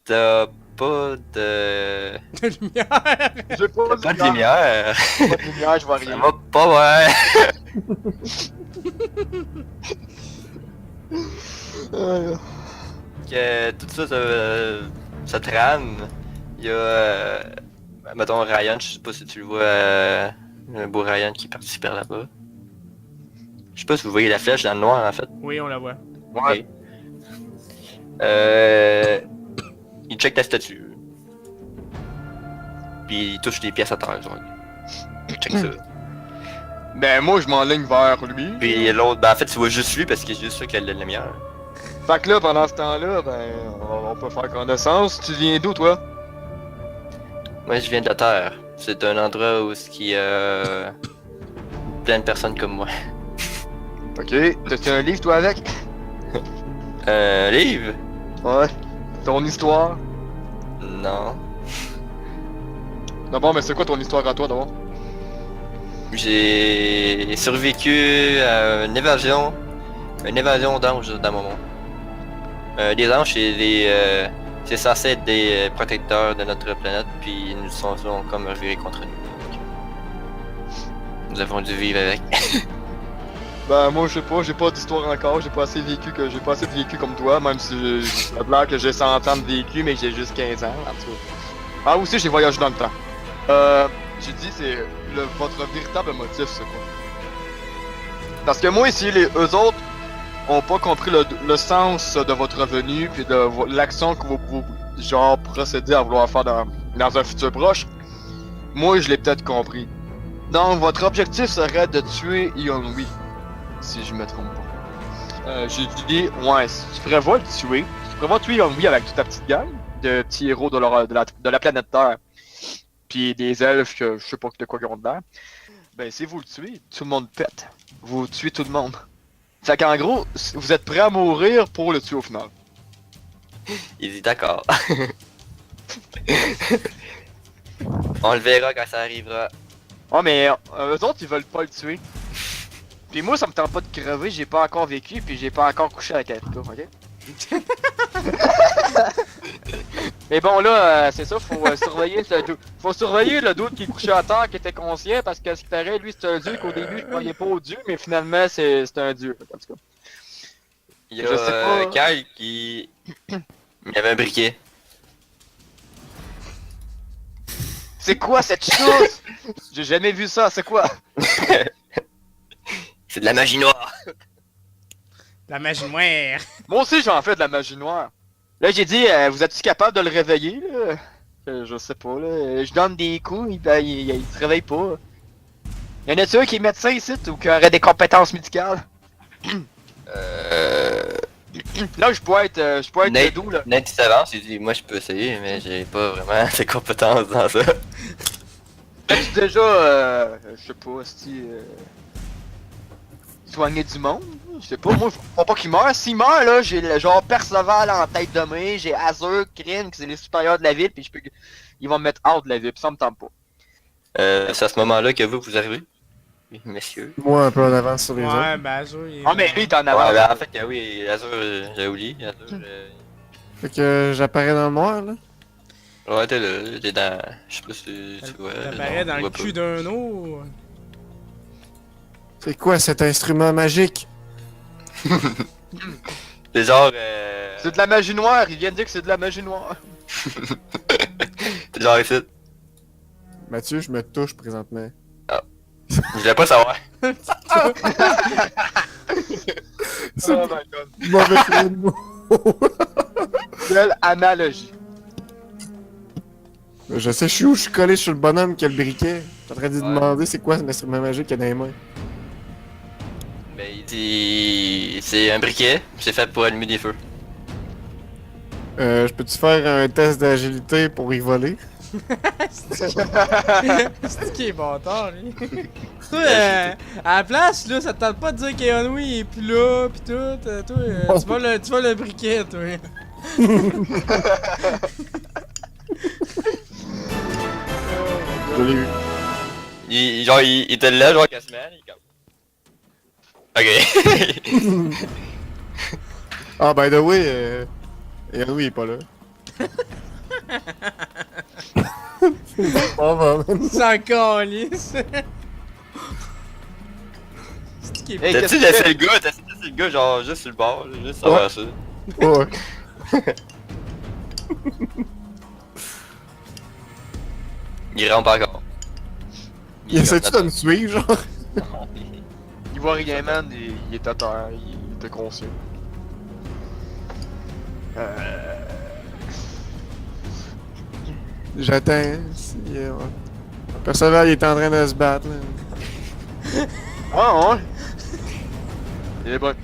t'as pas de... De lumière! J'ai pas T'as pas de lumière. Pas de lumière, je vois Ça rien. va pas, ouais. Que tout ça, ça trame. Il y a, mettons Ryan, je sais pas si tu le vois, un beau Ryan qui est parti par là-bas. Je sais pas si vous voyez la flèche dans le noir en fait. Oui, on la voit. Ouais. Il check ta statue. Puis il touche des pièces à terre, genre. Il check ça. Ben moi je m'enligne vers lui. Puis l'autre, ben en fait tu vois juste lui parce qu'il est juste sûr qu'il a de la lumière. Fait que là pendant ce temps-là, ben on peut faire connaissance. Tu viens d'où toi? Moi je viens de la Terre. C'est un endroit où ce qui plein de personnes comme moi. Ok. T'as-tu un livre toi avec? Un livre? Ouais. Ton histoire? Non. D'abord, mais c'est quoi ton histoire à toi d'abord? J'ai survécu à une évasion d'anges dans mon monde. Les anges, c'est censé être des protecteurs de notre planète, puis ils nous sont comme revirés contre nous. Donc, nous avons dû vivre avec. Ben moi je sais pas, j'ai pas d'histoire encore, j'ai pas assez de vécu comme toi, même si j'ai l'air que j'ai 100 ans de vécu, mais j'ai juste 15 ans, en tout cas. Ah aussi j'ai voyagé dans le temps. J'ai dit c'est votre véritable motif c'est quoi? Parce que moi ici, eux autres ont pas compris le sens de votre revenu puis de l'action que vous genre procédez à vouloir faire dans un futur proche. Moi je l'ai peut-être compris. Donc votre objectif serait de tuer Yeon-Wi. Si je me trompe pas. J'ai dit, ouais, si tu prévois le tuer, si tu prévois tuer Yeon-Wi avec toute ta petite gang de petits héros de la planète Terre, puis des elfes que je sais pas de quoi ils ont dedans, ben si vous le tuez, tout le monde pète. Vous tuez tout le monde. Fait qu'en gros, vous êtes prêt à mourir pour le tuer au final. Il dit d'accord. On le verra quand ça arrivera. Oh mais eux autres ils veulent pas le tuer. Puis moi ça me tente pas de crever, j'ai pas encore vécu puis j'ai pas encore couché avec elle, ok? Mais bon là, c'est ça, faut surveiller le doute qui est couché à terre, qui était conscient, parce que ce qui paraît, lui c'est un dieu qu'au début je croyais pas au dieu, mais finalement c'est un dieu, en tout cas. Il y a Je sais pas. Kyle qui... Il y avait un briquet. C'est quoi cette chose? J'ai jamais vu ça, c'est quoi? C'est de la magie noire. La magie noire! Moi aussi j'en fais de la magie noire. Là j'ai dit, vous êtes-tu capable de le réveiller là? Je sais pas là, je donne des coups, il se réveille pas. Y'en a-tu un qui est médecin ici ou qui aurait des compétences médicales? Là je pourrais être doux là. Nate il s'avance, il dit moi je peux essayer mais j'ai pas vraiment ses compétences dans ça. As-tu déjà, je sais pas, si soigner du monde? Je sais pas, moi faut pas qu'il meure. S'il meurt là, j'ai le genre Perceval en tête de main, j'ai Azur, Kryn, qui c'est les supérieurs de la ville, puis ils vont me mettre hors de la ville, pis ça me tente pas. C'est à ce moment-là que vous arrivez? Oui, messieurs. Moi, un peu en avance sur les autres. Ouais, ben, Azur, il est. Ah mais lui il est en Ouais, avant. ben, en fait, oui, Azur, j'ai oublié. Azur, Fait que j'apparais dans le noir, là. ouais, t'es là, t'es dans... Je sais pas si tu vois... T'apparais non, dans on le voit cul pas. d'un eau. C'est quoi cet instrument magique? C'est genre... C'est de la magie noire, il vient de dire que c'est de la magie noire. C'est genre ici. Mathieu, je me touche présentement. Je voulais pas savoir. C'est Oh my god. mauvais jeu de mots. Quelle analogie. Je sais, je suis où, je suis collé sur le bonhomme qui a le briquet. Je suis en train de lui Ouais. demander c'est quoi cet instrument magique qu'il a dans les mains. Ben, il dit... C'est un briquet, c'est fait pour allumer des feux. Je peux-tu faire un test d'agilité pour y voler? C'est qui est bâtard, lui. Toi, à la place, là, ça te tente pas de dire qu'Eonwi est plus là, pis tout. Toi, tu vas le briquet, toi. Je l'ai eu. Genre, il était là, genre, quasiment, il est comme... Ok. Ah, by the way, Yannou il est pas là. Oh, bah, man. Sans calisse. C'est qui est Hey, T'as-tu qu'est-ce que laissé le gars? T'as-tu laissé le gars genre juste sur le bord? Là, juste savoir ça. Ouais. Il rentre pas encore. Il essaie-tu de me suivre, genre? Il voit rien, man, il est à terre, il était conscient. J'attends. Si, Perceval, il est en train de se battre, là. Ah, ouais? Il est bon.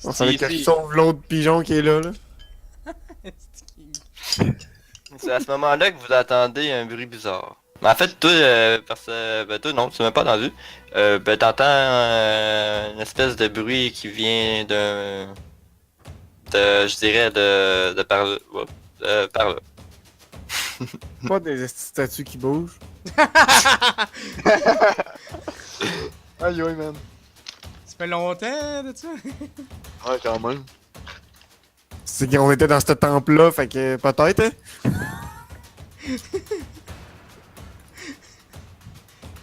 On fallait que je si. sauve l'autre pigeon qui est là, là. C'est à ce moment-là que vous attendez un bruit bizarre. Mais en fait, toi, parce que ben, toi non, tu m'as pas entendu. Ben t'entends une espèce de bruit qui vient je dirais de par là. Ouais, par là. Pas des statues qui bougent. Aïe, aïe, man. Ça fait longtemps de ça? Ouais, quand même. C'est qu'on était dans ce temple-là, fait que peut-être, hein?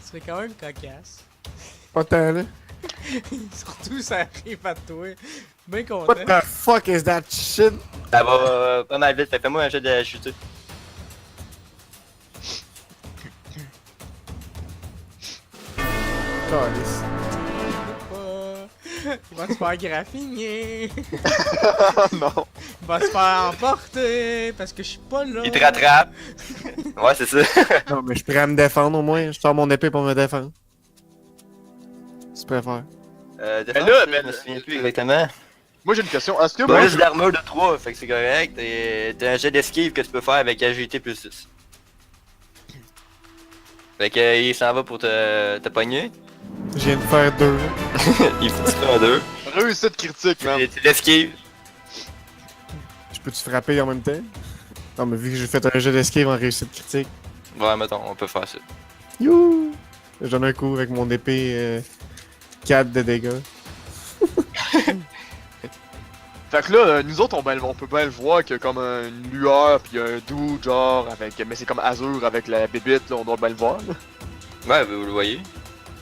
Ça fait quand même cocasse. Pas tant, là. Surtout ça arrive à toi. Bien content. What the fuck is that shit? Ça va pas mal vite, fais-moi un jeu de chuter. Calice. Il va se faire graffiner. Non. Il va se faire emporter parce que je suis pas là. Il te rattrape. Ouais, c'est ça. Non, mais je pourrais me défendre au moins. Je sors mon épée pour me défendre. Si tu préfères. Défense, là, je me souviens plus exactement. Moi, j'ai une question. Est-ce que Bah, moi, juste l'armure de 3, fait que c'est correct. Et t'as un jet d'esquive que tu peux faire avec agilité plus 6. Fait que il s'en va pour te pogner. Je viens de faire 2, là. Il faut que tu fasses un 2. réussite critique, man. Tu l'esquives. Je peux-tu frapper en même temps? Non, mais vu que j'ai fait un jeu d'esquive en réussite critique. Ouais, mettons, on peut faire ça. You! Je donne un coup avec mon épée 4 de dégâts. Fait que là, nous autres, on peut bien le voir qu'il y a comme une lueur, pis un doux, genre, avec. Mais c'est comme azur avec la bébite, là, on doit bien le voir, là. Ouais, vous le voyez.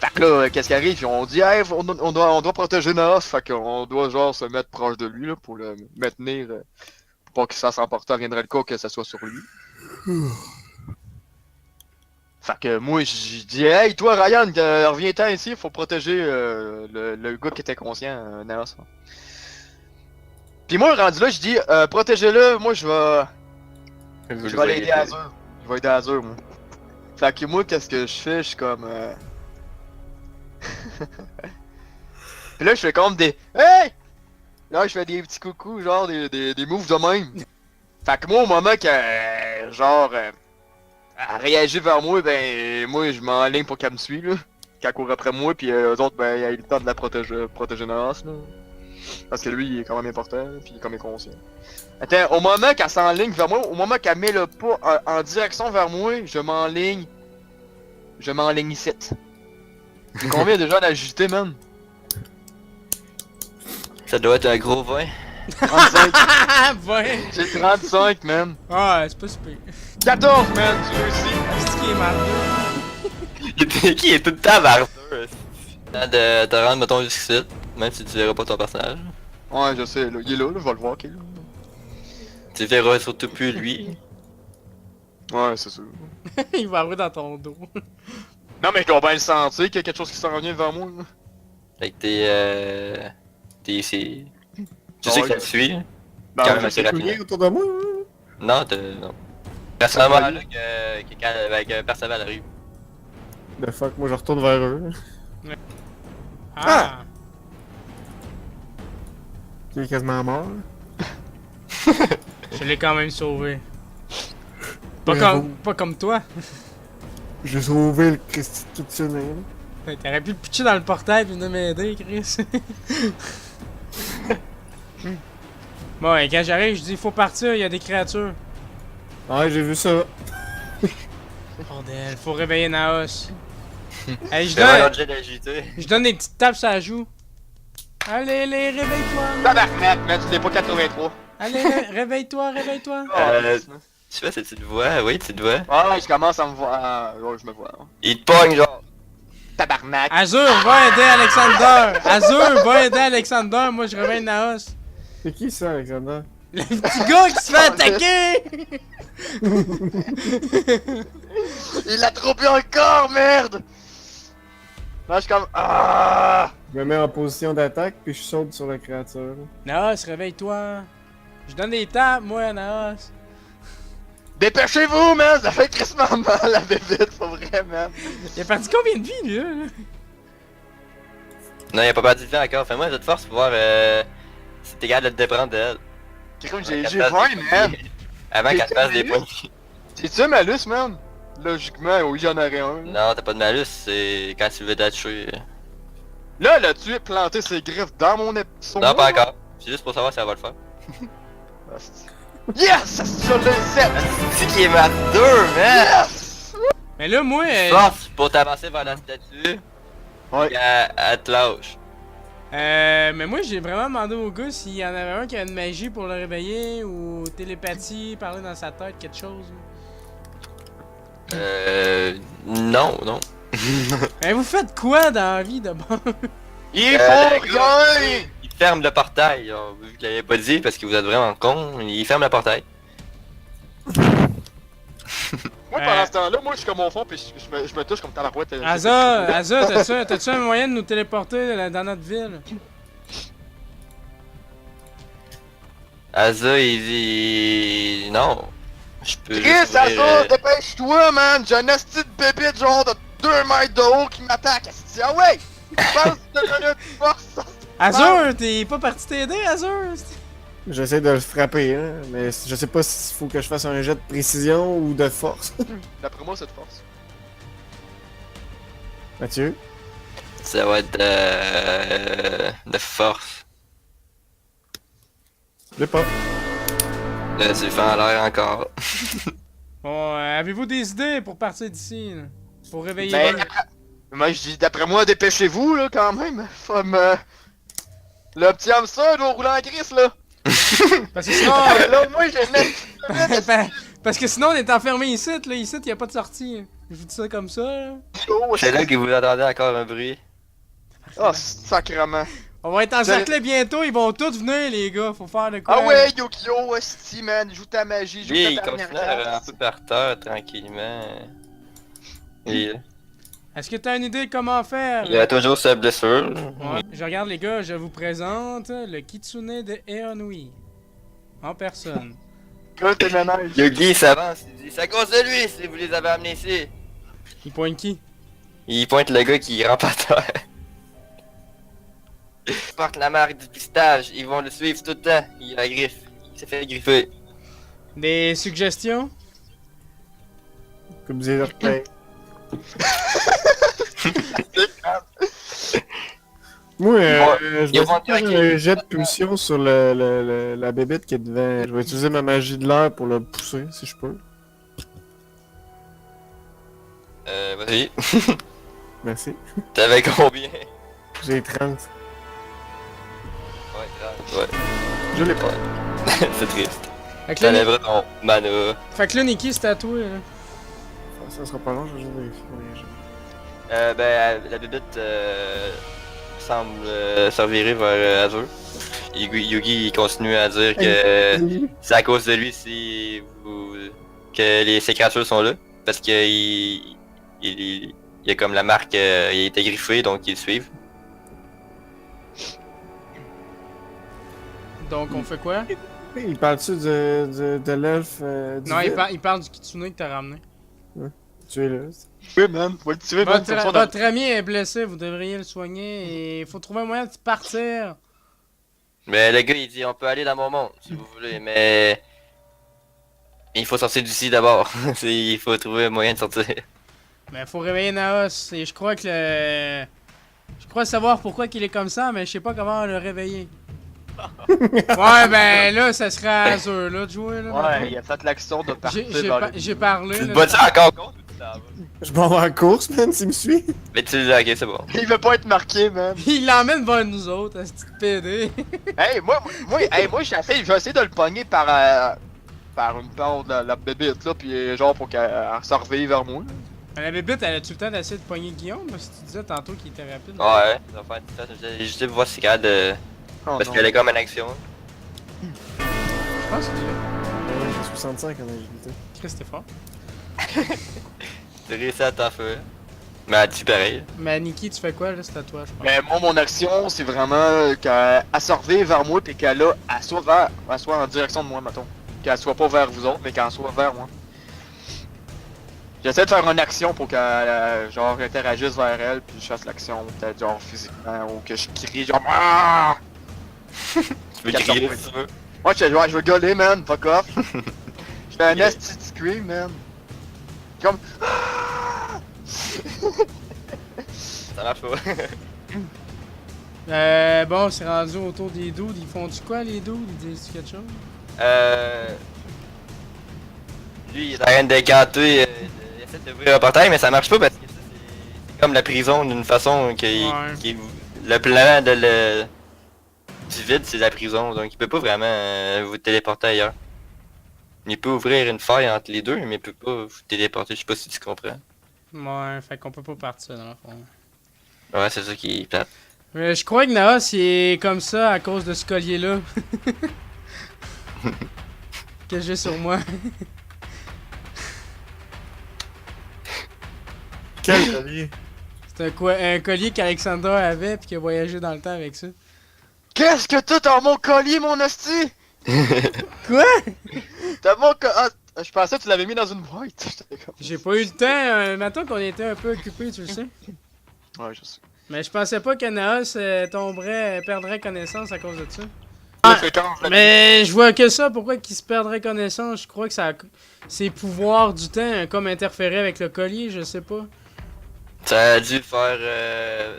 Fait que là, qu'est-ce qui arrive? On dit, hey, on doit protéger Naos, fait qu'on doit, genre, se mettre proche de lui, là, pour le maintenir, pour pas qu'il se fasse emporter, reviendrait le cas que ça soit sur lui. Fait que moi, je dis, hey, toi, Ryan, reviens-t'en ici, faut protéger le gars qui était conscient, Naos. Pis moi, rendu là, je dis, protégez-le, moi, je vais aller aider Azur. Je vais aider Azur, moi. Fait que moi, qu'est-ce que je fais? Je suis comme. Pis là, je fais comme des. Hey! Là, je fais des petits coucous, genre des moves de même. Fait que moi, au moment que. Genre. Elle réagit vers moi, ben. Moi, je m'enligne pour qu'elle me suive, là. Qu'elle court après moi, pis eux autres, ben, il a eu le temps de la protéger Naos, là. Parce que lui, il est quand même important, pis il est quand même conscient. Attends, au moment qu'elle s'enligne vers moi, au moment qu'elle met le pas en direction vers moi, je m'enligne. Je m'enligne ici. J'ai combien déjà d'agilité, man? Ça doit être un gros 20. 35. Ah, ouais! J'ai 35, man. Ah, c'est pas super. 14, man, tu réussis. C'est qui est marrant. Qui est tout le temps vers eux. Temps de te rendre, mettons, jusqu'ici. Même si tu verras pas ton personnage. Ouais, je sais, là. Il est là, je vais le voir, ok. Là. Tu verras surtout plus lui. Ouais, c'est sûr. Il va arriver dans ton dos. Non, mais je dois bien le sentir qu'il y a quelque chose qui s'en vient vers moi, là. Fait que t'es ici. Tu sais que ça te suit. Ben, Quand ouais, même assez rapidement. Rien autour de moi, hein? Non, non. À ce moment-là que quand Perceval arrive. The fuck, moi je retourne vers eux. Ah! Il est quasiment mort. Je l'ai quand même sauvé. Bravo. Pas comme toi. J'ai sauvé le constitutionnel. T'aurais pu le pitcher dans le portail et venir m'aider, Chris. Bon, et quand j'arrive, je dis faut partir, il y a des créatures. Ouais, j'ai vu ça. Bordel, faut réveiller Naos. Hey, Je donne un jet d'agilité. je donne des petites tapes sur la joue. Allez, réveille-toi. Tabarnak, man, tu n'es pas 83. Allez, réveille-toi, réveille-toi. Tu fais cette petite voix? Oui, petite voix. Ah, je commence à me voir. Ah, ouais, je me vois. Hein. Il te pogne, genre. Tabarnak. Azur, va aider Alexander. Azur, va aider Alexander. Moi, je réveille Naos. C'est qui ça, Alexander? Le petit gars qui se fait attaquer. Il a trop bu encore, merde! Là, je suis comme. Ah! Je me mets en position d'attaque, puis je saute sur la créature. Naos, réveille-toi. Je donne des tapes, moi, à Naos. Dépêchez-vous, man! Ça fait crissement mal, la bébite, pour vrai, man. Il a perdu combien de vie, lui, là? Non, il a pas perdu de vie encore. Fais-moi un jet de force pour voir si t'es capable de te déprendre d'elle. Crime, Avant j'ai qu'elle te fasse 20, des man! points. Avant qu'elle te fasse des points. C'est-tu un malus, man? Logiquement, oui, j'en aurais un. Non, t'as pas de malus, c'est quand tu veux t'acheter. Là, là, tu es planté ses griffes dans mon épisode. Non, pas encore. C'est juste pour savoir si elle va le faire. Yes! Je l'ai set! C'est qui est mat 2, man! Yes! Mais là, moi, Force pour t'avancer vers la statue. Ouais. Et elle te lâche. mais moi, j'ai vraiment demandé au gars s'il y en avait un qui avait une magie pour le réveiller ou télépathie, parler dans sa tête, quelque chose. Non, non. Mais vous faites quoi dans la vie de bon? Il faut rien! Il ferme le portail, vu que je l'avais pas dit parce que vous êtes vraiment con, il ferme le portail. Moi, pendant ce temps-là, moi, je suis comme au fond, puis je me touche comme tabarouette. Asa, t'as-tu un moyen de nous téléporter dans notre ville? Asa, il dit... Non. Je peux Chris, juste ouvrir, Asa, dépêche-toi, man! J'ai un asti de bébite genre de 2 mètres de haut qui m'attaque, asti. Ah ouais! Pense que t'as une force! Azur, t'es pas parti t'aider, Azur? J'essaie de le frapper, hein, mais je sais pas s'il faut que je fasse un jet de précision ou de force. D'après moi, c'est de force. Mathieu? Ça va être de force. Je l'ai pas. Là, tu le fais en l'air encore. Bon, avez-vous des idées pour partir d'ici, là? Pour réveiller Mais Buzz? moi, je dis, d'après moi, dépêchez-vous, là, quand même. Comme, le petit hamster doit rouler en gris, là. Parce que sinon... Là, moi, j'ai une Parce que sinon, on est enfermé ici, là. Ici, y a pas de sortie. Je vous dis ça comme ça, là. C'est là que vous entendez encore un bruit. Oh, sacrement. On va être encerclés bientôt, ils vont tous venir, les gars. Faut faire de quoi. Ah ouais, Yokio, esti, man, joue ta magie, joue Lui, ta il dernière continue à carte. un peu par terre, tranquillement. Et Est-ce que t'as une idée de comment faire? il a toujours sa blessure. Ouais. Je regarde, les gars, je vous présente le Kitsune de Eonui. En personne. Que t'es ménage. Yogi s'avance, il dit c'est à cause de lui si vous les avez amenés ici. Il pointe qui? Il pointe le gars qui rampe à terre. Il porte la marque du pistage, ils vont le suivre tout le temps. Il a griffe, il s'est fait griffer. Des suggestions? Comme disait l'orteil. Moi, je ils vais vont faire attaquer. un jet de pulsion sur la bébête qui est devant. Je vais utiliser ma magie de l'air pour le pousser, si je peux. Vas-y. Merci. T'avais combien? J'ai 30. Ouais, 30, ouais. Je l'ai pas. C'est triste. Fait que là, T'enlèveras ton mana. Niki, c'est à toi, là. Ça sera pas long, je vais juste vérifier combien j'ai. La bébête semble se revirer vers Azur. Yugi il continue à dire que c'est à cause de lui si que ces créatures sont là. Parce que il y a comme la marque, il a été griffé donc ils le suivent. Donc, on fait quoi? Il parle-tu de l'elfe du Non, vide? il parle du Kitsune que t'as ramené. Tu es là. Oui, man, faut le tuer, man. comme ça, on a- Votre ami est blessé, vous devriez le soigner et il faut trouver un moyen de partir. Mais le gars il dit on peut aller dans mon monde si vous voulez, mais il faut sortir d'ici d'abord. Il faut trouver un moyen de sortir. Mais faut réveiller Naos et je crois que Je crois savoir pourquoi qu'il est comme ça, mais je sais pas comment le réveiller. Ouais, ben là, ça serait à Azur, là, de jouer, là. Ouais, il a fait l'action de partir J'ai dans par- le- j'ai parlé, Tu te là. bats encore contre ou tu Je m'en vais en course, man, s'il me suit. Mais tu l'as, ok, c'est bon. Il veut pas être marqué, man. Il l'emmène vers nous autres, ce petit PD. Hey, moi j'essaie de le pogner par une part de la bébête là, pis genre pour qu'elle se réveille vers moi. La bébête, elle a-tu le temps d'essayer de pogner Guillaume? Parce que tu disais tantôt qu'il était rapide. Ouais, ça va faire tout ça. J'ai juste voir si c'est capable de. Oh, Parce non. qu'elle est comme en action. Je pense que Ouais, j'ai 65 en agilité. Chris, t'es fort. J'ai réussi à t'enfuir. Mais elle tue pareil. Mais Nikki, tu fais quoi là? C'est à toi, je pense. Mais moi, mon action, c'est vraiment qu'elle se réveille vers moi, pis qu'elle soit en direction de moi, mettons. Qu'elle soit pas vers vous autres, mais qu'elle soit vers moi. J'essaie de faire une action pour qu'elle, genre, interagisse vers elle, puis je fasse l'action, peut-être, genre, physiquement, ou que je crie, genre, ah! Tu veux Qu'elle crier sort. si tu veux. Moi, je veux gueuler, man, fuck off. Je fais un Yeah. esti de scream, man. Comme, Ça marche pas. Bon, c'est rendu autour des dudes. Ils font-tu quoi, les dudes? Ils disent quelque chose? Lui, il est en train de canter. Il essaie d'ouvrir un portail, mais ça marche pas parce que ça, c'est comme la prison d'une façon qui le plan du vide, c'est la prison. Donc, il peut pas vraiment vous téléporter ailleurs. Il peut ouvrir une faille entre les deux, mais il peut pas vous téléporter. Je sais pas si tu comprends. Ouais, fait qu'on peut pas partir dans le fond. Ouais, c'est ça qui est plate. Mais je crois que Naos il est comme ça à cause de ce collier-là. Que j'ai sur moi. Quel collier? C'est un collier qu'Alexandra avait puis qui a voyagé dans le temps avec ça. qu'est-ce que t'as dans mon collier, mon esti? Quoi? T'as mon ah, je pensais que tu l'avais mis dans une boîte. J'étais comme, J'ai pas eu le temps, maintenant qu'on était un peu occupés, tu le sais. ouais, je sais. Mais je pensais pas que Naos perdrait connaissance à cause de ça. Ah, c'est quand, Mais je vois que ça, pourquoi qu'il se perdrait connaissance? Je crois que ses pouvoirs du temps ont comme interféré avec le collier, je sais pas. Ça a dû faire.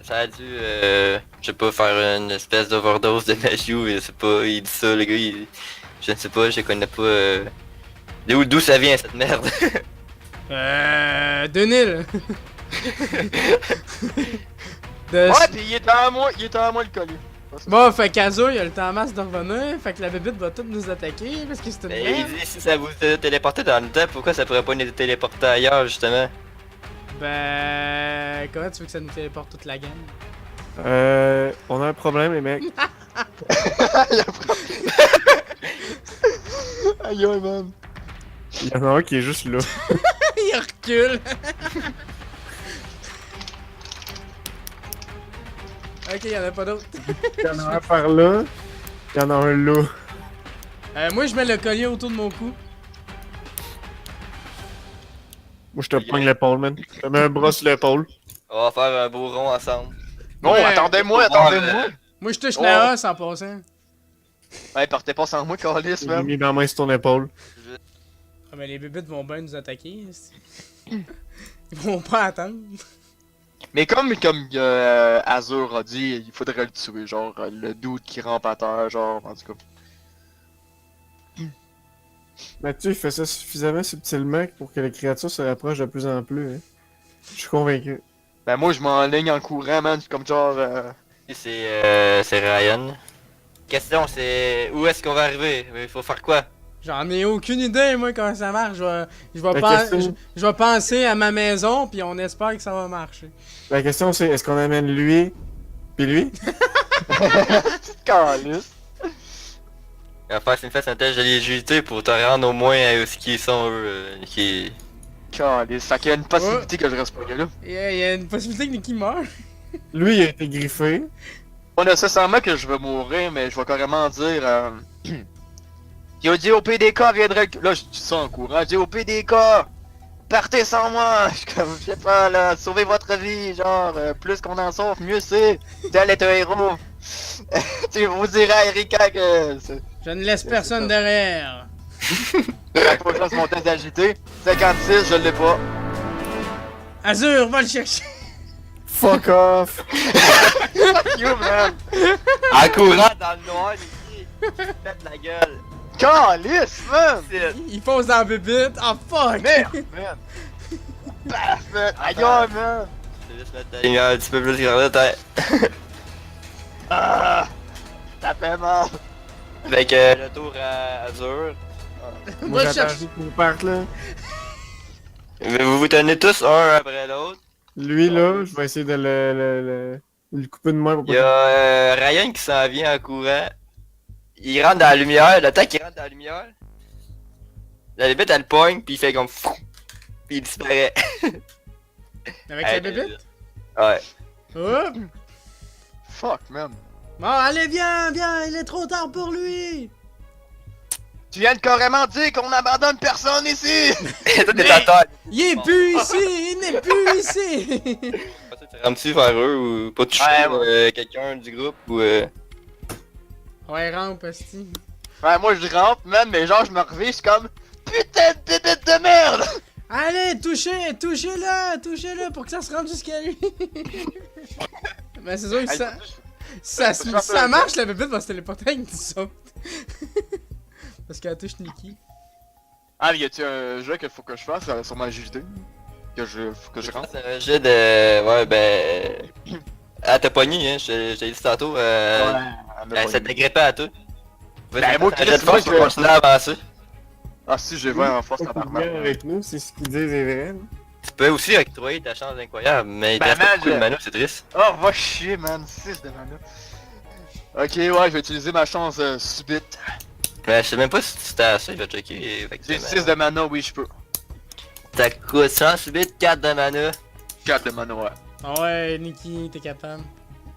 Je sais pas, faire une espèce d'overdose de magie ou je sais pas, il dit ça, le gars, je ne sais pas, je connais pas. D'où ça vient cette merde? Denil! Ouais, pis il était à moi le collier. Bon, fait qu'Azo, il a le temps en masse de revenir, fait que la bébite va toutes nous attaquer parce que c'est une Mais merde. il dit si ça vous téléportait dans le temps, pourquoi ça pourrait pas nous téléporter ailleurs justement? Ben, comment tu veux que ça nous téléporte toute la gang? On a un problème, les mecs. Aïe, aïe, man. Il y en a un qui est juste là. Il recule! Ok, y'en a pas d'autres. Il y en a un par là. Il y en a un là. Moi, je mets le collier autour de mon cou. Moi, je te pogne l'épaule, man. Je te mets un bras sur l'épaule. On va faire un beau rond ensemble. Non, Ouais. attendez-moi. Moi, je touche Oh. la hausse en passant. Ouais, partez pas sans moi, Calis, J'ai man. mis ma main sur ton épaule. Ah, mais les bébites vont bien nous attaquer. Ils vont pas attendre. Mais comme Azur a dit, il faudrait le tuer, genre le doute qui rampe à terre, genre, en tout cas. Mathieu, il fait ça suffisamment subtilement pour que les créatures se rapprochent de plus en plus. Hein. Je suis convaincu. Ben moi je m'enligne en courant, man, comme genre... C'est Ryan. Question c'est où est-ce qu'on va arriver? Il faut faire quoi? J'en ai aucune idée, moi, comment ça marche. Je vais La question- je vais penser à ma maison, puis on espère que ça va marcher. La question c'est, est-ce qu'on amène lui, puis lui? Calis. Enfin, c'est une fête un test de légitimité pour te rendre au moins à ce qu'ils sont eux. Qui... Calis. Fait qu'il y a une possibilité que je reste pas là. Il y a une possibilité que Nikki meure. Lui, il a été griffé. Pas nécessairement que je vais mourir, mais je vais carrément dire... Yo, dit au PDK viendrait... Là, je dis ça en courant. Je dis au PDK! Partez sans moi! Je suis comme, je sais pas, là, sauvez votre vie, genre, plus qu'on en sauve, mieux c'est! Tel est un héros! Tu vous direz à Erika que... Je ne laisse personne derrière. La prochaine, c'est mon test d'agité. 56, je l'ai pas. Azur, va le chercher. Fuck off! Fuck you, man! En courant dans le noir, les filles, faites la gueule. Calice, man! C'est- Il fonce dans la bébite. Ah, fuck. Merde, man! Paf, man! Aïe, man! Je vais juste mettre la lumière un petit peu plus sur la tête. Ah! Ça fait mal! Fait que le tour à Azur. Moi, je j'attends cherche. juste qu'on parte, là. Mais vous vous tenez tous un après l'autre. Lui, là, je vais essayer de le couper de main pour Il y a Ryan qui s'en vient en courant. Il rentre dans la lumière, le temps qu'il rentre dans la lumière, la bébête elle pogne pis il fait comme fou, pis il disparaît. Avec la bébête? Ouais. Hop! Fuck, man! Bon, allez, viens, viens, il est trop tard pour lui! Tu viens de carrément dire qu'on abandonne personne ici! Toi t'es à terre. Il est plus ici! Il n'est plus ici! Tu rentres-tu vers eux ou pas toucher Ouais, quelqu'un du groupe ou Ouais, rampe, esti. Ouais, moi je rentre, man, mais genre je me reviens, je suis comme putain de bébête de merde! Allez, touchez-le pour que ça se rende jusqu'à lui. Mais c'est sûr que ça marche la bébête va se téléporter avec nous autres. Parce qu'elle touche Nikki. Ah, mais y a-tu un jeu qu'il faut que je fasse sur ma JD? Faut que je rentre? c'est un jet de... Ouais ben... Ah t'as pogné hein, j'ai dit tantôt, ça t'a grippé à toi. Ben, moi, un jet de Chris, force moi, pour continuer à avancer. Ah si, j'ai 20 en force qu'il tabarnak. vient avec nous, c'est ce qu'ils disent est vrai. là. Tu peux aussi octroyer ta chance incroyable, mais il te Ben, reste pas man, beaucoup de mana, c'est triste. Oh, va chier, man, 6 de mana. Ok, ouais, je vais utiliser ma chance subite. Mais je sais même pas si t'as assez, je vais checker. J'ai 6 de mana, oui, je peux. T'as quoi, 100 subite, 4 de mana. 4 de mana, ouais. Ah ouais, Nikki, t'es capable.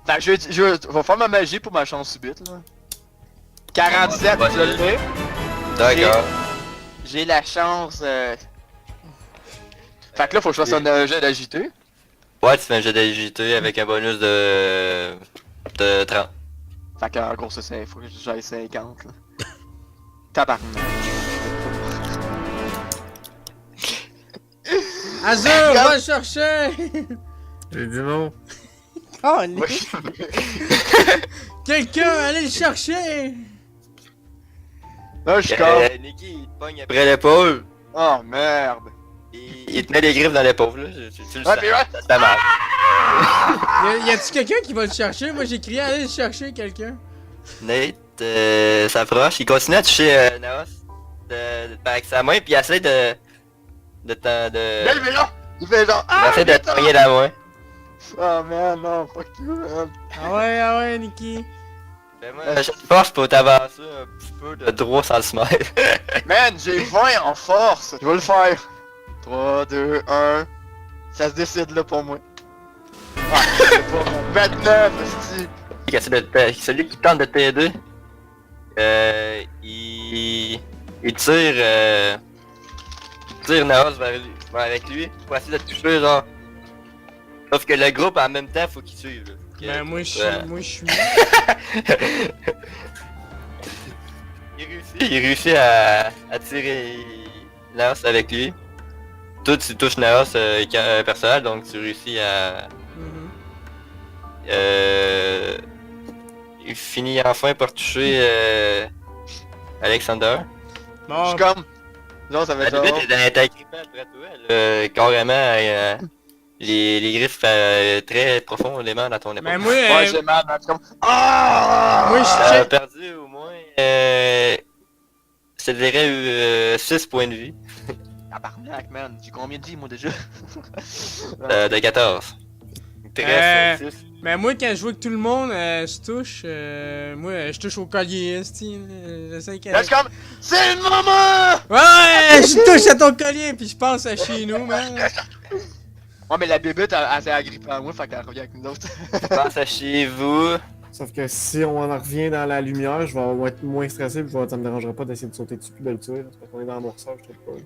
Fait que je vais faire ma magie pour ma chance subite, là. 47, Ouais, je le fais. D'accord. J'ai la chance. Fait que là, faut que je fasse un jet d'agité. Ouais, tu fais un jet d'agilité avec un bonus de 30. Fait que, en gros, ça, c'est. Faut que j'aille 50, là. Tabarnak. Azur, va le chercher! J'ai dit non. Oh, quelqu'un, allez le chercher! Là, je suis comme. Nikki, il te pogne après l'épaule. Oh merde. Il te met les griffes dans l'épaule, là. Tu le Ouais, sens. mais ouais. Ça mal. Y a-tu quelqu'un qui va le chercher? Moi j'ai crié, allez le chercher, quelqu'un. Nate s'approche, il continue à toucher Naos avec sa main, puis il essaie de Là, il fait genre. Il fait genre. il Ah, essaie de putain. pogner la main. Oh man, non, fuck you, man. Ah ouais, Nikki. Fais-moi un jet de force pour t'avancer un petit peu de 3 cm. Man, j'ai 20 en force. Je vais le faire. 3, 2, 1. Ça se décide là pour moi. Ah, c'est pas bon. 29, esti. Celui qui tente de t'aider, il tire Naos avec lui pour essayer de te toucher, genre. Sauf que le groupe en même temps faut qu'il suive. Là. Ben moi je suis. Il réussit à tirer Naos avec lui. Toi tu touches Naos personnel, donc tu réussis à... Mhm. Il finit enfin par toucher Alexander. Je Bon, suis comme. Non, ça va La être genre. bébête est agrippée après toi, carrément les griffes très profondément dans ton épaule. ben moi, Ouais, j'ai mal, man. Je suis comme. Ah! moi je T'as check. perdu au moins, je te dirais 6 points de vie Tabarnak, man. J'ai combien de vie, moi, déjà? de 14. Il te reste 6. Ben moi quand je vois que tout le monde se touche, moi je touche au collier, esti. J'essaie que... Là, je suis comme. C'est le moment! Ouais, je touche à ton collier puis je pense à chez nous, man. Ouais, mais la bébête, elle s'est agrippée à moi, fait qu'elle revient avec nous autres. Pense à chez vous. Sauf que si on en revient dans la lumière, je vais être moins stressé, puis ça me dérangera pas d'essayer de sauter dessus puis de le tuer. là. C'est parce qu'on est dans l'amorceur, je trouve pas.